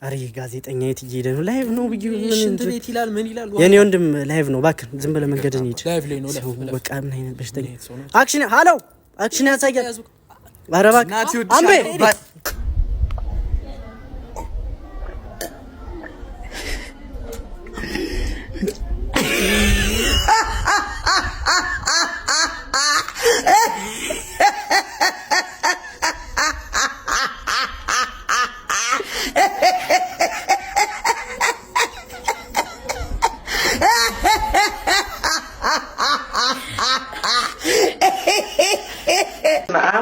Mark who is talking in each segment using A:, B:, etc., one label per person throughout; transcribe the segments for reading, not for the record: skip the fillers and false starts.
A: አሪ ጋዜጠኛ የት እየሄደ ነው? ላይቭ ነው ብዬ
B: ሽንት ቤት ይላል ምን ይላል?
A: የኔ ወንድም ላይቭ ነው። እባክህ ዝም ብለህ መንገድን ሂድ።
B: ላይቭ ላይ ነው።
A: በቃ ምን አይነት በሽተኛ አክሽን! ሃሎ አክሽን ያሳያል። ኧረ እባክህ አምቤ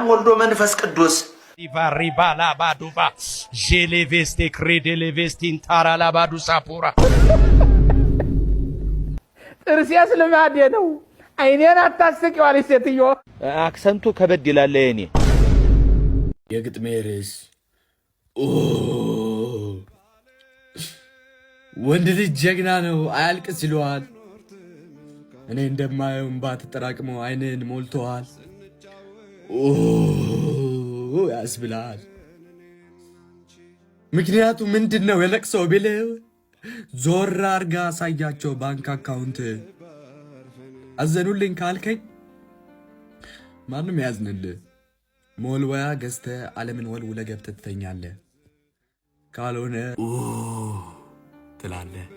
C: ወልዶ መንፈስ ቅዱስ
D: ሪባላ ባዱባ ጄሌቬስቴ ክሬዴሌቬስቲን ታራላ ባዱ ሳፖራ
E: ጥርሴስ ልማዴ ነው። አይኔን አታስቂዋል ሴትዮ።
F: አክሰንቱ ከበድ ይላል። የኔ
C: የግጥሜ ርዕስ ወንድ ልጅ ጀግና ነው አያልቅስ ይለዋል። እኔ እንደማየው እንባ ተጠራቅመው አይንን ሞልተዋል። ያስብላል። ምክንያቱ ምንድነው? የለቅሶ ቢልህ ዞር አርጋ አሳያቸው ባንክ አካውንት። አዘኑልኝ ካልከኝ ማንም ያዝንልህ። ሞልወያ ገዝተህ ዓለምን ወልውለ ገብተህ ትተኛለህ። ካልሆነ ትላለህ።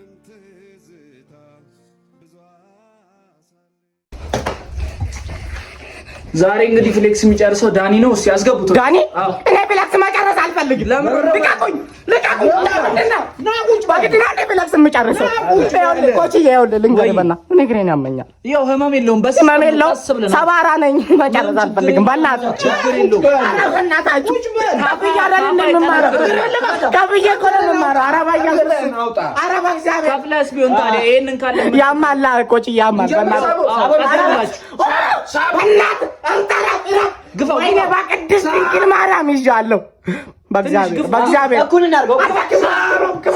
B: ዛሬ እንግዲህ ፍሌክስ የሚጨርሰው ዳኒ ነው። እስኪ ያስገቡት።
E: ዳኒ እኔ ፍሌክስ መጨረስ አልፈልግም። ለምን? ልቀቁኝ። ናቁጭ ባግዲና እኔ ፍሌክስ የምጨርሰው ኮቺ ይኸውልህ፣ ልንገርህ በእናትህ እግሬን ያመኛል።
B: ይኸው ህመም የለውም፣ በስ
E: ህመም የለውም። ሰባራ ነኝ። መጨረስ አልፈልግም። በእናትህ
B: ችግር የለውም።
E: በእናታችሁ ከፍዬ አይደል እንደምማረው ከፍዬ እኮ ነው የምማረው። ኧረ በእግዚአብሔር
B: ከፍለህስ ቢሆን ታዲያ ይሄንን ካለ
E: ያማል። ኮቺ ያማል። በእናትህ ግፋው። ወይኔ በቅድስት ድንግል ማርያም ይዣለሁ። በእግዚአብሔር እኩል እናድርገው።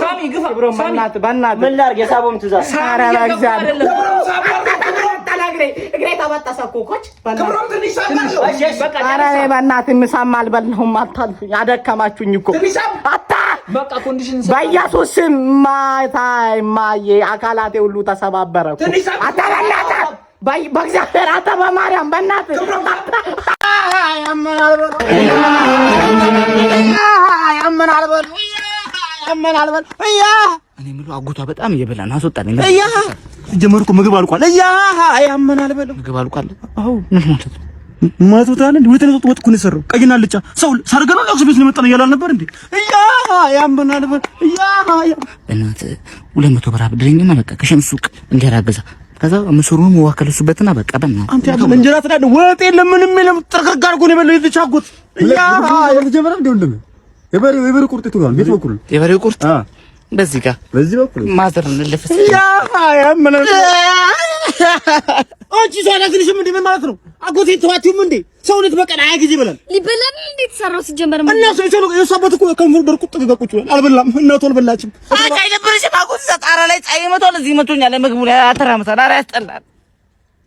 E: ሳሚ ግፋ። በእናትህ ምን ላድርግ? የሳቦም ትእዛዝ። ኧረ በእግዚአብሔር እግሬ ተበጠሰ እኮ ኮች። ኧረ እኔ በእናትህ ምሳም አልበላሁም። ያደከማችሁኝ እኮ
B: በቃ ኮንዲሽን
E: በኢየሱስ ስም ማዬ አካላቴ ሁሉ ተሰባበረ እኮ። በእናትህ በእግዚአብሔር አንተ በማርያም በእናትህ ያመናል በል እኔ የምለው አጎቷ በጣም እየበላን አስወጣልኝ። ሲጀመር እኮ ምግብ አልቋል። ያመናል በል ምግብ አልቋል። አዎ ምን ማለት ነው? ማቶታል እንዴ? ሁለት ነው ወጥ እኮ ነው የሰራው። ቀይና አልጫ ሰው ሰርገና ለቅሶ ቤት ነው የመጣነው እያላል ነበር እንዴ? ያመናል በል እናት 200 ብር አብድረኝና በቃ ከሸምሱ ሱቅ እንጀራ ገዛ። ከዛ ምስሩን ወከለሱበትና በቃ በእና አንተ ያለ እንጀራ ተዳደ ወጥ የለም ምንም የለም። ጥርቅርቅ አድርጎ ነው የበለው የተቻጎት።
C: የመጀመሪያ እንዴ ወንድም የበሬ ቁርጥ ይቷል። ቤት በኩል
E: የበሬ ቁርጥ በዚህ ጋር
C: በዚህ በኩል
E: ማዘር እንለፈስ
C: ያመናል
E: አንቺ ሳላግልሽ ምን ማለት ነው? አጎቴ ተዋቲውም እንዴ ሰውነት በቀን አያ ጊዜ ይበላል።
G: ሊበላል እንዴ ተሰራው ሲጀመር
E: እና ሰው ይሰሩ የሷበት እኮ ከንፈር ደርቁ ጥግ ቁጭ ብሏል። አልበላም እናቱ አልበላችም። አይ ደብረሽ አጎቴ ተጣራ ላይ ፀሐይ መቷል። እዚህ መቶኛል። ምግቡ ላይ አተራመሳል። ኧረ ያስጠላል።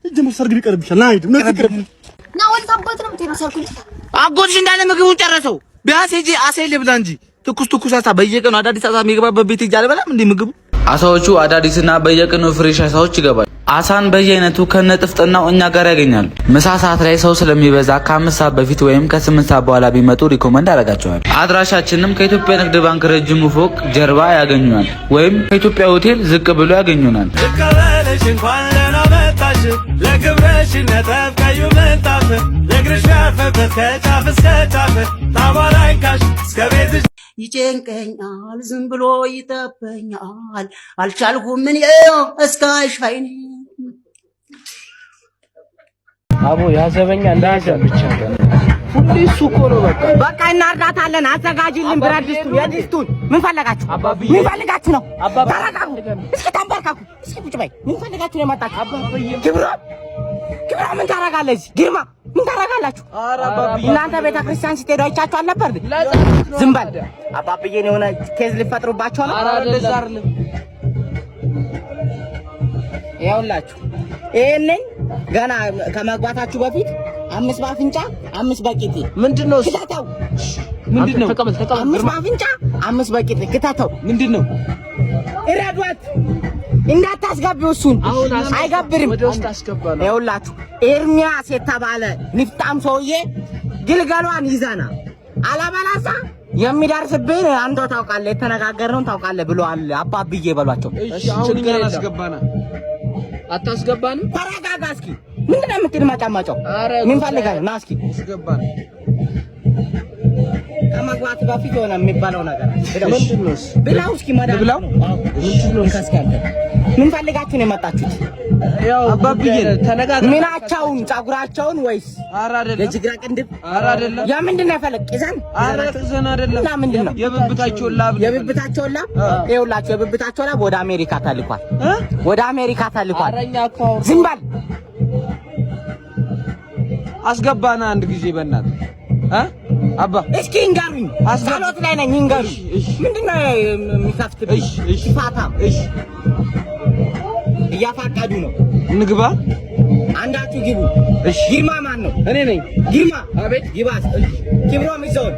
E: እጅም ሰርግ ቢቀርብሻል። ናይ ምን ትቀርብ
G: ና ወልታበት ነው ተነሰርኩኝ።
E: አጎትሽ እንዳለ ምግቡን ጨረሰው። ቢያንስ ሂጂ አሴ ልብላ እንጂ ትኩስ አሳ በየቀኑ አዳዲስ አሳ የሚገባበት ቤት ሂጂ አልበላም እንዴ ምግቡ።
H: አሳዎቹ አዳዲስና በየቀኑ ፍሬሽ አሳዎች ይገባሉ። አሳን በየአይነቱ ከነጥፍጥናው እኛ ጋር ያገኛሉ። ምሳ ሰዓት ላይ ሰው ስለሚበዛ ከ5 ሰዓት በፊት ወይም ከ8 ሰዓት በኋላ ቢመጡ ሪኮመንድ አደርጋቸዋለሁ። አድራሻችንም ከኢትዮጵያ ንግድ ባንክ ረጅሙ ፎቅ ጀርባ ያገኙናል፣ ወይም ከኢትዮጵያ ሆቴል ዝቅ ብሎ ያገኙናል።
D: ልቀበልሽ እንኳን ለናመጣሽ ለክብረሽ ነጠብቀዩ ምንጣፍ ለግርሽ ያፈበት ከጫፍ እስከ ጫፍ ታባላይካሽ እስከ ቤትሽ
I: ይጨንቀኛል ዝም ብሎ ይጠበኛል አልቻልኩም ምን እስካሽ ፋይኔ
B: አቦ ያዘበኛ እንዳያዘብ ብቻ ሁሉ እሱ እኮ ነው።
E: በቃ እናርዳታለን። አዘጋጅልን ብረት ድስቱን የድስቱን ምን ፈለጋችሁ? ምን ፈልጋችሁ ነው? ተረጋጉ። እስኪ ተንበርካኩ። እስኪ ቁጭ በይ። ምን ፈልጋችሁ ነው የመጣችሁ? ክብራ ምን ታረጋለች? ግርማ ምን ታረጋላችሁ? እናንተ ቤተ ክርስቲያን ስትሄዱ አይቻችሁ አልነበር? ዝም በል አባብዬን የሆነ ኬዝ ሊፈጥሩባችሁ ነው። ይኸውላችሁ ይሄንን ገና ከመግባታችሁ በፊት 5 በአፍንጫ 5 በቂቲ ምንድነው?
B: ምንድነው?
E: ተቀበል
I: አምስት በአፍንጫ 5 በቂጥ ክታተው
B: ምንድነው?
I: እረዷት እንዳታስገቢው እሱን አይገብርም
B: ወደ ውስጥ አስገባለሁ።
I: ይኸውላችሁ ኤርሚያስ የተባለ ንፍጣም ሰውዬ ግልገሏን ይዘና አላባላሳ የሚደርስብን አንተ ታውቃለህ፣ የተነጋገርነው ታውቃለህ ብለዋል አባብዬ በሏቸው።
B: እሺ አሁን እኛ አስገባና አታስገባን?
I: ተረጋጋ እስኪ። ምንድነው የምትማጫማጨው? ምን ፈልጋለህ? ና እስኪ
B: አስገባን።
I: ከመግባት በፊት የሆነ የሚባለው ነገር
B: ምንድነው?
I: ብላው እስኪ ማዳም
B: ብላው
I: ምንድነው? ከስካንተ ምን ፈልጋችሁ ነው የመጣችሁት?
B: ያው አባብዬ ተነጋግረን
I: ምናቸውን ጸጉራቸውን ወይስ
B: ኧረ አይደለም
I: የጅግራ ቅንድብ?
B: ኧረ አይደለም።
I: ያ ምንድነው የፈለቅ ይዘን?
B: ኧረ ቅዘን አይደለም።
I: እና ምንድነው?
B: የብብታቸውን ላብ
I: ይኸውላችሁ የብብታቸው ላብ ወደ አሜሪካ ተልኳል። ወደ አሜሪካ ተልኳል።
B: አረኛ እኮ
I: ዝም በል
B: አስገባና አንድ ጊዜ በእናትህ አባ
I: እስኪ እንጋሩኝ። ጸሎት ላይ ነኝ። እንጋሩኝ። ምንድነው የሚከፍትብኝ? ፋታ እያፋቀዱ ነው።
B: እንግባ።
I: አንዳችሁ ግቡ።
B: እሺ።
I: ግርማ ማን ነው?
B: እኔ ነኝ።
I: ግርማ።
B: አቤት።
I: ይባስ ክብሮም ይዘውን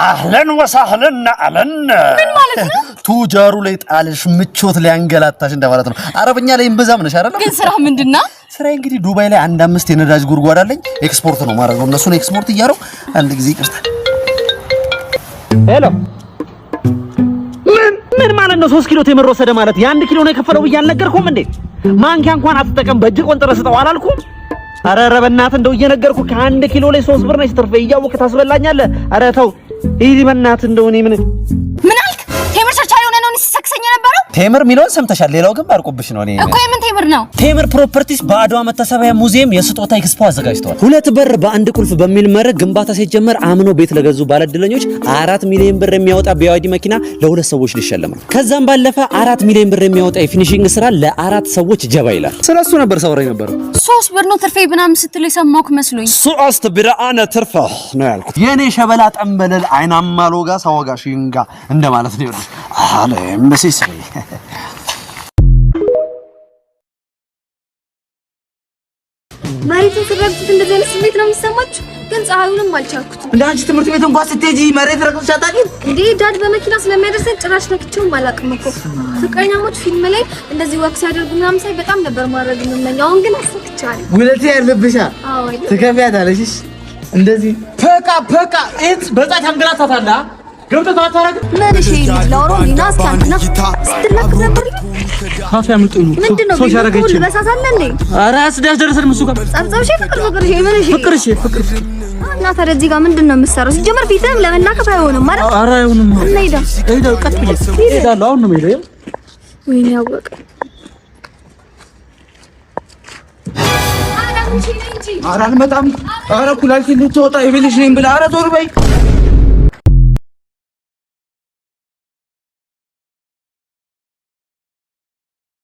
E: አህለን ወሳህለን አለን።
G: ምን ማለት ነው?
E: ቱጃሩ ላይ ጣልሽ ምቾት ላይ አንገላታሽ እንደማለት ነው። አረብኛ ላይ እምብዛም ነሽ አይደል?
G: ግን ስራ ምንድነው?
E: ስራ እንግዲህ ዱባይ ላይ 1-5 የነዳጅ ጉድጓድ አለኝ። ኤክስፖርት ነው ማለት ነው። እነሱን ኤክስፖርት እያረው አንድ ጊዜ ይቅርታ።
A: ሄሎ ምን ማለት ነው? 3 ኪሎ ቴምር ወሰደ ማለት የ1 ኪሎ ነው የከፈለው ብዬ አልነገርኩም እንዴ? ማንኪያ እንኳን አትጠቀም በእጅ ቆንጥረህ ስጠው አላልኩም? ኧረ በእናትህ እንደው እየነገርኩህ ከ1 ኪሎ ላይ 3 ብር ነች ትርፌ እያወቅህ ታስበላኛለህ። ኧረ ተው ይሄ በእናትህ እንደው እኔ ምን
G: አልክ? ቴምር ቸርቻሪ ሆነ ነው ሲሰክሰኝ የነበረው?
E: ቴምር ሚሊዮን ሰምተሻል። ሌላው ግን ባርቆብሽ ነው። እኔ
G: እኮ የምን ቴምር ነው?
E: ቴምር ፕሮፐርቲስ በአድዋ መታሰቢያ ሙዚየም የስጦታ ኤክስፖ አዘጋጅተዋል።
A: 2 በር በአንድ ቁልፍ በሚል መርህ ግንባታ ሲጀመር አምኖ ቤት ለገዙ ባለድለኞች 4 ሚሊዮን ብር የሚያወጣ ቢዋይዲ መኪና ለ2 ሰዎች ሊሸለም ነው። ከዛም ባለፈ 4 ሚሊዮን ብር የሚያወጣ የፊኒሺንግ ስራ ለ4 ሰዎች ጀባ ይላል። ስለሱ ነበር ሳወራኝ ነበር።
G: 3 ብር ነው ትርፌ ምናምን ስትል የሰማሁህ መስሎኝ።
E: ሶስት ብርአነ ትርፈ ነው ያልኩት። የኔ ሸበላ ጠንበለል አይናማ ሎጋ ሳወጋ ሽንጋ እንደማለት ነው። አለ ምንሲስ
G: መሬት ተረግጡት እንደዚህ አይነት ስሜት ነው የሚሰማችሁ? ግን ፀሐዩንም አልቻልኩትም።
I: እንዳንቺ ትምህርት ቤት እንኳን ስትሄጂ መሬት ረግጠሽ አታውቂም
G: እንዴ? ዳድ በመኪና ስለሚያደርሰን ጭራሽ ነክቼውም አላውቅም እኮ። ፍቅረኛሞች ፊልም ላይ እንደዚህ ወክ ሲያደርጉ ምናምን ሳይ በጣም ነበር ማድረግ የምመኘው። አሁን ግን አሳክቻለሁ።
I: ውለቴ ያለብሻ
G: አዎ
I: ትከፍያታለሽ። እንደዚህ ፈቃ እት በጻት አንገላታታላ ገብተህ ታታረግ
G: ምን እሺ ላውሮ ሊና ስካንትና ስትላክ ነበር።
A: ካፌ አምልጦኝ ነው
G: ምንድነው?
A: ሰው ሲያረጋች
G: በሳሳለ እንዴ?
A: ኧረ አስዳስ ደረሰን እሱ ጋር
G: ጸብጸብሽ ፍቅር እሺ ምን እሺ
A: ፍቅር
G: እና ታዲያ እዚህ ጋር ምንድነው የምትሰራው? ሲጀመር ፊትም ለመናከፍ አይሆንም ማለት።
A: ኧረ አይሆንም።
G: እንሂዳ
A: ቀጥ ብዬ እሄዳለሁ። አሁን ነው የምሄደው።
G: ወይኔ ያወቀ
I: ኧረ አልመጣም። ኧረ ኩላሊት ልትወጣ ይብልሽ ነኝ ብለህ ኧረ ዞር በይ።